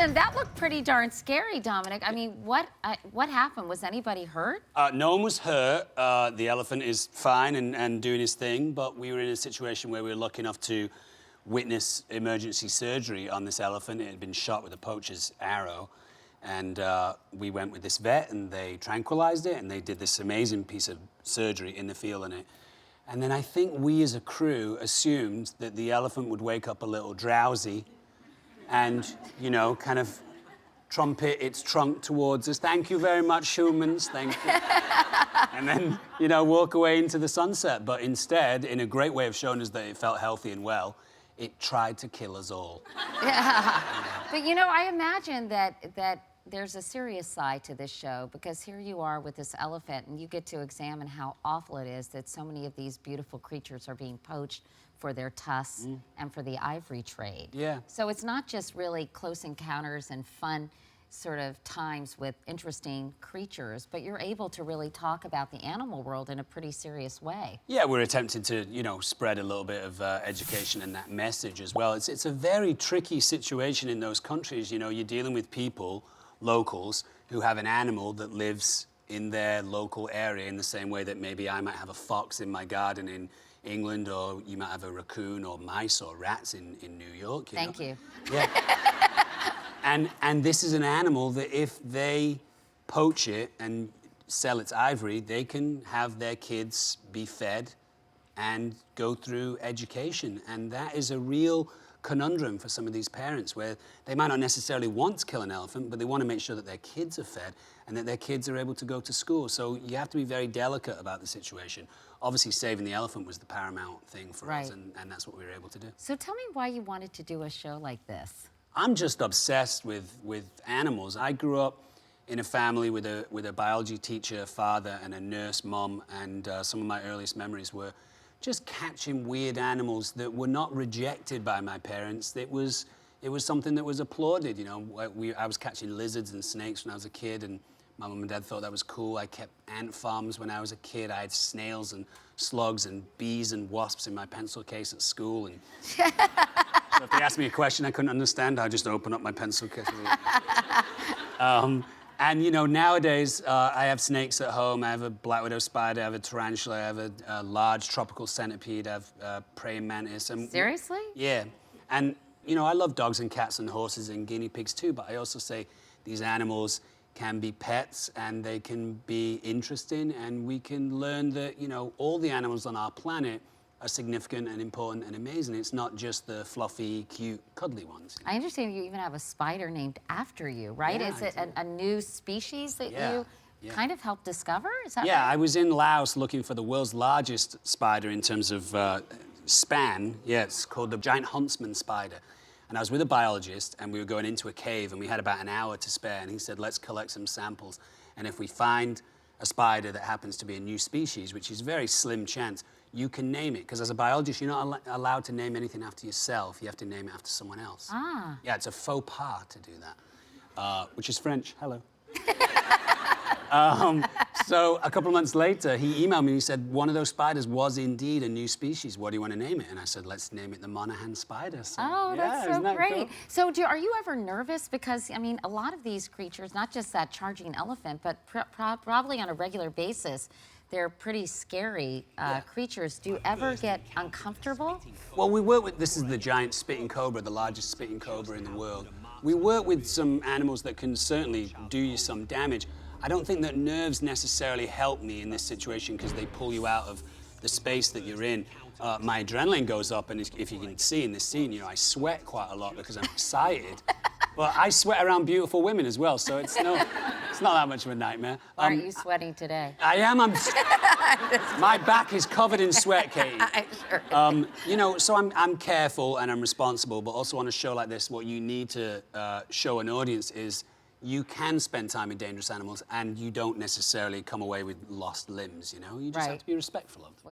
Listen, that looked pretty darn scary, Dominic. I mean, what happened? Was anybody hurt? No one was hurt. The elephant is fine and doing his thing, but we were in a situation where we were lucky enough to witness emergency surgery on this elephant. It had been shot with a poacher's arrow, and we went with this vet, and they tranquilized it, and they did this amazing piece of surgery in the field on it. And then I think we as a crew assumed that the elephant would wake up a little drowsy and, you know, kind of trumpet its trunk towards us. Thank you very much, humans, thank you. And then, you know, walk away into the sunset. But instead, in a great way of showing us that it felt healthy and well, it tried to kill us all. Yeah. But, you know, I imagine that there's a serious side to this show, because here you are with this elephant and you get to examine how awful it is that so many of these beautiful creatures are being poached for their tusks and for the ivory trade. Yeah. So it's not just really close encounters and fun sort of times with interesting creatures, but you're able to really talk about the animal world in a pretty serious way. Yeah, we're attempting to, you know, spread a little bit of education and that message as well. It's a very tricky situation in those countries. You know, you're dealing with people, locals, who have an animal that lives in their local area in the same way that maybe I might have a fox in my garden in England, or you might have a raccoon or mice or rats in New York. Thank you. Yeah. And this is an animal that if they poach it and sell its ivory, they can have their kids be fed and go through education. And that is a real conundrum for some of these parents, where they might not necessarily want to kill an elephant, but they want to make sure that their kids are fed and that their kids are able to go to school. So you have to be very delicate about the situation. Obviously, saving the elephant was the paramount thing for us, and that's what we were able to do. So tell me why you wanted to do a show like this. I'm just obsessed with animals. I grew up in a family with a biology teacher, father, and a nurse mom, and some of my earliest memories were just catching weird animals that were not rejected by my parents. It was something that was applauded. You know, I was catching lizards and snakes when I was a kid, and my mum and dad thought that was cool. I kept ant farms when I was a kid. I had snails and slugs and bees and wasps in my pencil case at school. And so if they asked me a question I couldn't understand, I'd just open up my pencil case. And, you know, nowadays, I have snakes at home. I have a black widow spider, I have a tarantula, I have a large tropical centipede, I have a praying mantis. And seriously? Yeah. And, you know, I love dogs and cats and horses and guinea pigs too, but I also say these animals can be pets and they can be interesting, and we can learn that, you know, all the animals on our planet are significant and important and amazing. It's not just the fluffy, cute, cuddly ones. I understand you even have a spider named after you, right? Yeah, is it a new species that you kind of helped discover? Is that right? I was in Laos looking for the world's largest spider in terms of span. Yeah, it's called the giant huntsman spider. And I was with a biologist, and we were going into a cave, and we had about an hour to spare, and he said, let's collect some samples. And if we find a spider that happens to be a new species, which is a very slim chance, you can name it. Because as a biologist, you're not allowed to name anything after yourself. You have to name it after someone else. Ah. Yeah, it's a faux pas to do that, which is French. Hello. So a couple of months later, he emailed me and he said, one of those spiders was indeed a new species. What do you want to name it? And I said, let's name it the Monaghan spider. So, oh, that's so isn't that great. cool? So are you ever nervous? Because, I mean, a lot of these creatures, not just that charging elephant, but probably on a regular basis, they're pretty scary creatures. Do you ever get uncomfortable? Well, we work with, this is the giant spitting cobra, the largest spitting cobra in the world. We work with some animals that can certainly do you some damage. I don't think that nerves necessarily help me in this situation, because they pull you out of the space that you're in. My adrenaline goes up, and if you can see in this scene, you know, I sweat quite a lot because I'm excited. But I sweat around beautiful women as well, so it's not that much of a nightmare. Aren't you sweating today? I am. My back is covered in sweat, Katie. Sure. You know, so I'm careful and I'm responsible, but also on a show like this, what you need to show an audience is you can spend time with dangerous animals and you don't necessarily come away with lost limbs, you know? You just have to be respectful of them.